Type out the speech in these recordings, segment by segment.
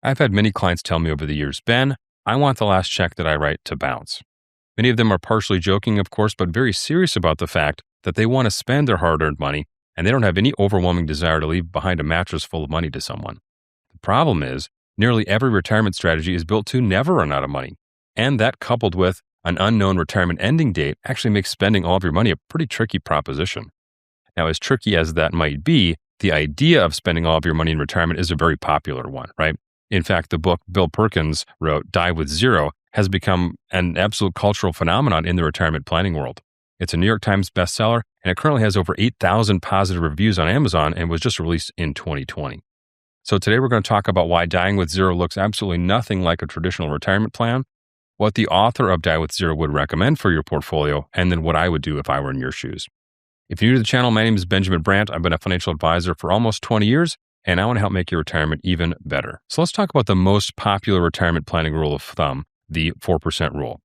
I've had many clients tell me over the years, Ben, I want the last check that I write to bounce. Many of them are partially joking, of course, but very serious about the fact that they want to spend their hard earned money and they don't have any overwhelming desire to leave behind a mattress full of money to someone. The problem is, nearly every retirement strategy is built to never run out of money. And that, coupled with an unknown retirement ending date, actually makes spending all of your money a pretty tricky proposition. Now, as tricky as that might be, the idea of spending all of your money in retirement is a very popular one, right? In fact, the book Bill Perkins wrote, Die with Zero, has become an absolute cultural phenomenon in the retirement planning world. It's a New York Times bestseller, and it currently has over 8,000 positive reviews on Amazon and was just released in 2020. So today we're going to talk about why Dying with Zero looks absolutely nothing like a traditional retirement plan, what the author of Die with Zero would recommend for your portfolio, and then what I would do if I were in your shoes. If you're new to the channel, my name is Benjamin Brandt. I've been a financial advisor for almost 20 years, and I want to help make your retirement even better. So let's talk about the most popular retirement planning rule of thumb, the 4% rule.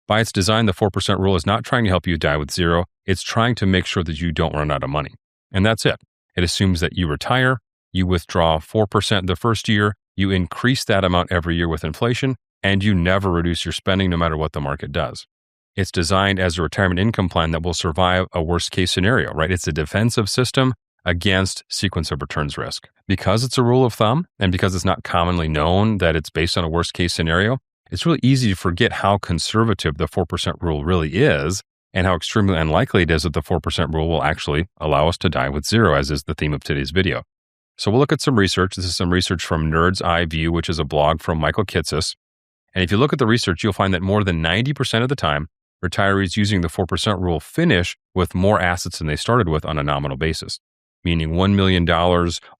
By its design, the 4% rule is not trying to help you die with zero. It's trying to make sure that you don't run out of money. And that's it. It assumes that you retire, you withdraw 4% the first year, you increase that amount every year with inflation, and you never reduce your spending no matter what the market does. It's designed as a retirement income plan that will survive a worst case scenario, right? It's a defensive system against sequence of returns risk. Because it's a rule of thumb and because it's not commonly known that it's based on a worst case scenario, it's really easy to forget how conservative the 4% rule really is and how extremely unlikely it is that the 4% rule will actually allow us to die with zero, as is the theme of today's video. So we'll look at some research. This is some research from Nerd's Eye View, which is a blog from Michael Kitces. And if you look at the research, you'll find that more than 90% of the time, retirees using the 4% rule finish with more assets than they started with on a nominal basis, meaning $1 million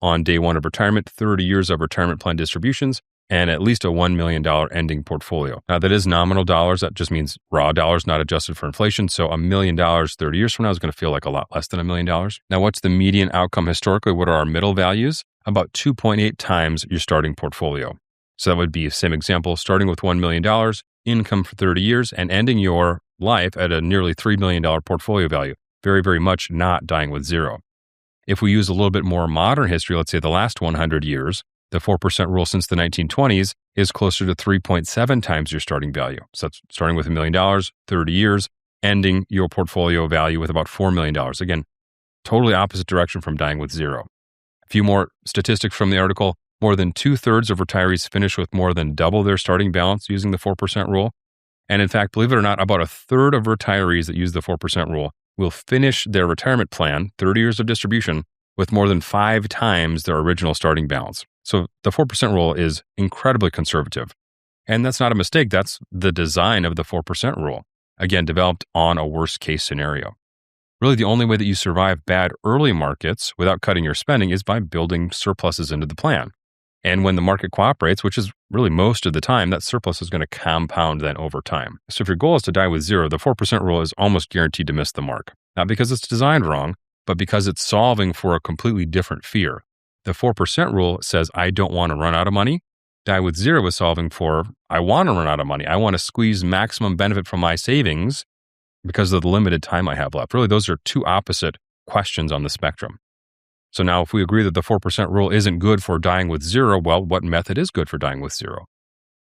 on day one of retirement, 30 years of retirement plan distributions, and at least a $1 million ending portfolio. Now, that is nominal dollars. That just means raw dollars, not adjusted for inflation. So $1 million 30 years from now is going to feel like a lot less than $1 million. Now, what's the median outcome historically? What are our middle values? About 2.8 times your starting portfolio. So that would be, same example, starting with $1 million, income for 30 years, and ending your life at a nearly $3 million portfolio value. Very, very much not dying with zero. If we use a little bit more modern history, let's say the last 100 years, the 4% rule since the 1920s is closer to 3.7 times your starting value. So that's starting with $1 million, 30 years, ending your portfolio value with about $4 million. Again, totally opposite direction from dying with zero. A few more statistics from the article. More than 2/3 of retirees finish with more than double their starting balance using the 4% rule. And in fact, believe it or not, about 1/3 of retirees that use the 4% rule will finish their retirement plan, 30 years of distribution, with more than 5 times their original starting balance. So the 4% rule is incredibly conservative. And that's not a mistake. That's the design of the 4% rule. Again, developed on a worst case scenario. Really, the only way that you survive bad early markets without cutting your spending is by building surpluses into the plan. And when the market cooperates, which is really most of the time, that surplus is going to compound then over time. So if your goal is to die with zero, the 4% rule is almost guaranteed to miss the mark. Not because it's designed wrong, but because it's solving for a completely different fear. The 4% rule says, I don't want to run out of money. Die with zero is solving for, I want to run out of money. I want to squeeze maximum benefit from my savings because of the limited time I have left. Really, those are two opposite questions on the spectrum. So now if we agree that the 4% rule isn't good for dying with zero, well, what method is good for dying with zero?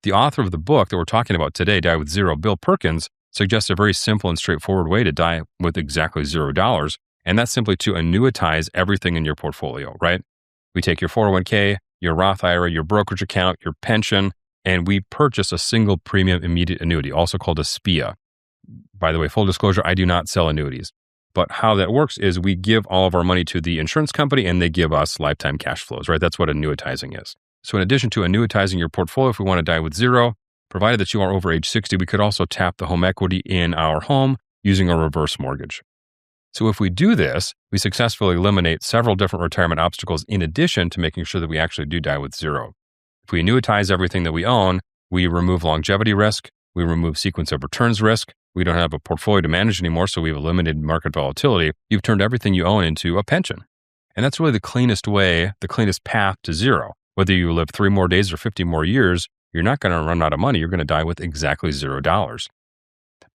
The author of the book that we're talking about today, Die with Zero, Bill Perkins, suggests a very simple and straightforward way to die with exactly $0. And that's simply to annuitize everything in your portfolio, right? We take your 401k, your Roth IRA, your brokerage account, your pension, and we purchase a single premium immediate annuity, also called a SPIA. By the way, full disclosure, I do not sell annuities. But how that works is we give all of our money to the insurance company and they give us lifetime cash flows, right? That's what annuitizing is. So in addition to annuitizing your portfolio, if we want to die with zero, provided that you are over age 60, we could also tap the home equity in our home using a reverse mortgage. So if we do this, we successfully eliminate several different retirement obstacles in addition to making sure that we actually do die with zero. If we annuitize everything that we own, we remove longevity risk, we remove sequence of returns risk, we don't have a portfolio to manage anymore, so we've eliminated market volatility. You've turned everything you own into a pension. And that's really the cleanest way, the cleanest path to zero. Whether you live 3 more days or 50 more years, you're not going to run out of money. You're going to die with exactly $0.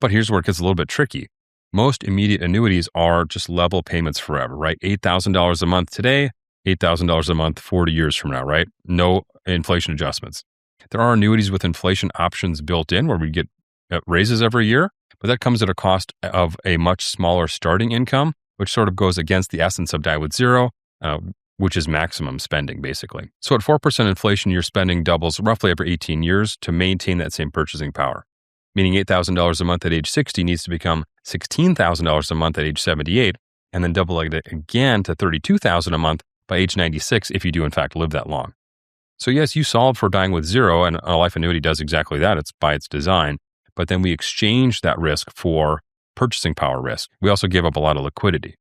But here's where it gets a little bit tricky. Most immediate annuities are just level payments forever, right? $8,000 a month today, $8,000 a month 40 years from now, right? No inflation adjustments. There are annuities with inflation options built in where we get raises every year, but that comes at a cost of a much smaller starting income, which sort of goes against the essence of Die with Zero, which is maximum spending, basically. So at 4% inflation, your spending doubles roughly every 18 years to maintain that same purchasing power, meaning $8,000 a month at age 60 needs to become $16,000 a month at age 78, and then double it again to $32,000 a month by age 96 if you do in fact live that long. So yes, you solve for dying with zero, and a life annuity does exactly that. It's by its design. But then we exchange that risk for purchasing power risk. We also give up a lot of liquidity.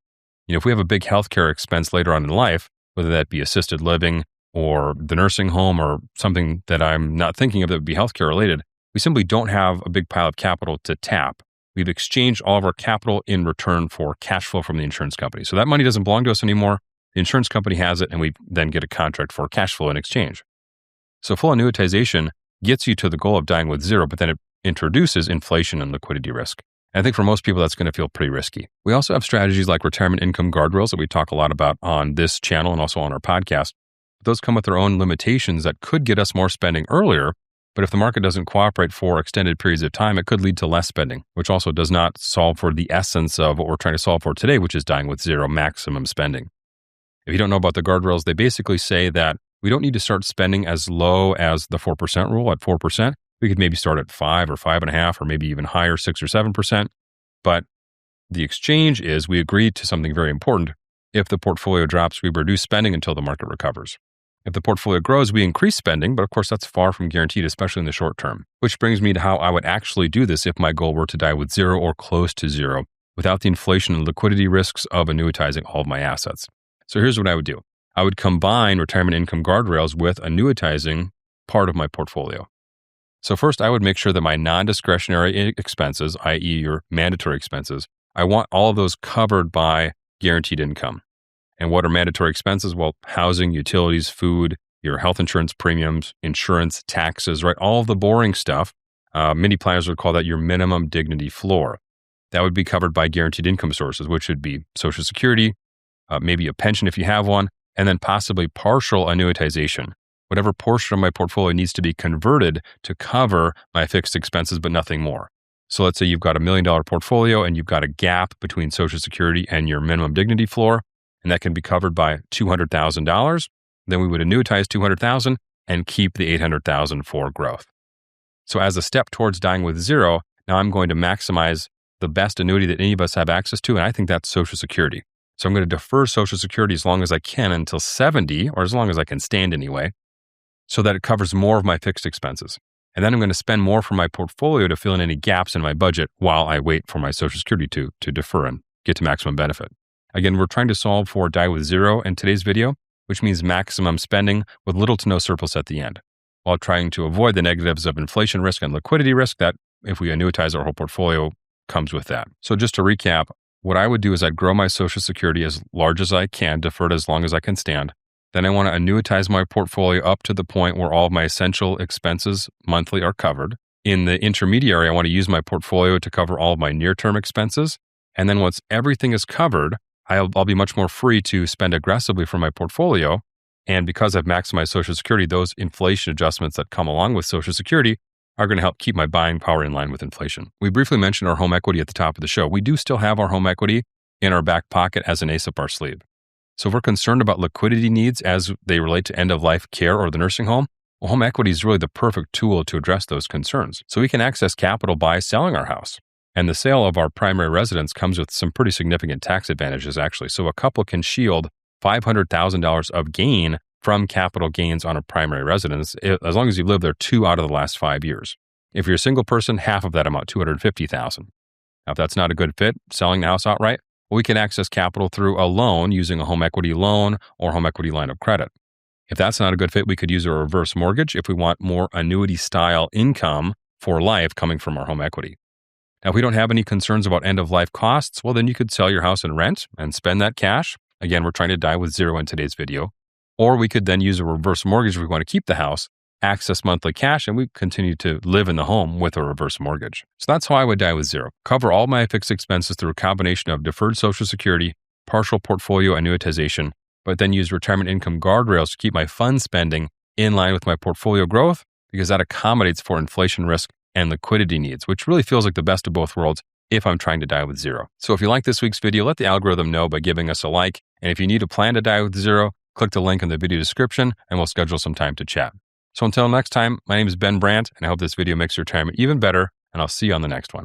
If we have a big healthcare expense later on in life, whether that be assisted living or the nursing home or something that I'm not thinking of that would be healthcare related, we simply don't have a big pile of capital to tap. We've exchanged all of our capital in return for cash flow from the insurance company. So that money doesn't belong to us anymore. The insurance company has it, and we then get a contract for cash flow in exchange. So full annuitization gets you to the goal of dying with zero, but then it introduces inflation and liquidity risk. And I think for most people, that's going to feel pretty risky. We also have strategies like retirement income guardrails that we talk a lot about on this channel and also on our podcast. Those come with their own limitations that could get us more spending earlier, but if the market doesn't cooperate for extended periods of time, it could lead to less spending, which also does not solve for the essence of what we're trying to solve for today, which is dying with zero, maximum spending. If you don't know about the guardrails, they basically say that we don't need to start spending as low as the 4% rule at 4%. We could maybe start at 5 or 5.5 or maybe even higher, 6 or 7%. But the exchange is we agree to something very important. If the portfolio drops, we reduce spending until the market recovers. If the portfolio grows, we increase spending, but of course that's far from guaranteed, especially in the short term. Which brings me to how I would actually do this if my goal were to die with zero or close to zero without the inflation and liquidity risks of annuitizing all of my assets. So here's what I would do. I would combine retirement income guardrails with annuitizing part of my portfolio. So first, I would make sure that my non-discretionary expenses, i.e. your mandatory expenses, I want all of those covered by guaranteed income. And what are mandatory expenses? Well, housing, utilities, food, your health insurance premiums, insurance, taxes, right? All of the boring stuff. Many planners would call that your minimum dignity floor. That would be covered by guaranteed income sources, which would be Social Security, maybe a pension if you have one, and then possibly partial annuitization. Whatever portion of my portfolio needs to be converted to cover my fixed expenses, but nothing more. So let's say you've got $1 million portfolio and you've got a gap between Social Security and your minimum dignity floor, and that can be covered by $200,000. Then we would annuitize $200,000 and keep the $800,000 for growth. So as a step towards dying with zero, now I'm going to maximize the best annuity that any of us have access to, and I think that's Social Security. So I'm going to defer Social Security as long as I can until 70, or as long as I can stand anyway, so that it covers more of my fixed expenses. And then I'm going to spend more from my portfolio to fill in any gaps in my budget while I wait for my Social Security to defer and get to maximum benefit. Again, we're trying to solve for die with zero in today's video, which means maximum spending with little to no surplus at the end, while trying to avoid the negatives of inflation risk and liquidity risk that, if we annuitize our whole portfolio, comes with that. So just to recap, what I would do is I'd grow my Social Security as large as I can, defer it as long as I can stand. Then I want to annuitize my portfolio up to the point where all of my essential expenses monthly are covered. In the intermediary, I want to use my portfolio to cover all of my near-term expenses. And then once everything is covered, I'll be much more free to spend aggressively from my portfolio. And because I've maximized Social Security, those inflation adjustments that come along with Social Security are going to help keep my buying power in line with inflation. We briefly mentioned our home equity at the top of the show. We do still have our home equity in our back pocket as an ace up our sleeve. So if we're concerned about liquidity needs as they relate to end-of-life care or the nursing home, well, home equity is really the perfect tool to address those concerns. So we can access capital by selling our house. And the sale of our primary residence comes with some pretty significant tax advantages, actually. So a couple can shield $500,000 of gain from capital gains on a primary residence, as long as you've lived there 2 out of the last 5 years. If you're a single person, half of that amount, $250,000. Now, if that's not a good fit, selling the house outright, we can access capital through a loan using a home equity loan or home equity line of credit. If that's not a good fit, we could use a reverse mortgage if we want more annuity-style income for life coming from our home equity. Now, if we don't have any concerns about end-of-life costs, well, then you could sell your house and rent and spend that cash. Again, we're trying to die with zero in today's video. Or we could then use a reverse mortgage if we want to keep the house, access monthly cash, and we continue to live in the home with a reverse mortgage. So that's how I would die with zero. Cover all my fixed expenses through a combination of deferred Social Security, partial portfolio annuitization, but then use retirement income guardrails to keep my fund spending in line with my portfolio growth, because that accommodates for inflation risk and liquidity needs, which really feels like the best of both worlds if I'm trying to die with zero. So if you like this week's video, let the algorithm know by giving us a like. And if you need a plan to die with zero, click the link in the video description and we'll schedule some time to chat. So until next time, my name is Ben Brandt, and I hope this video makes your retirement even better, and I'll see you on the next one.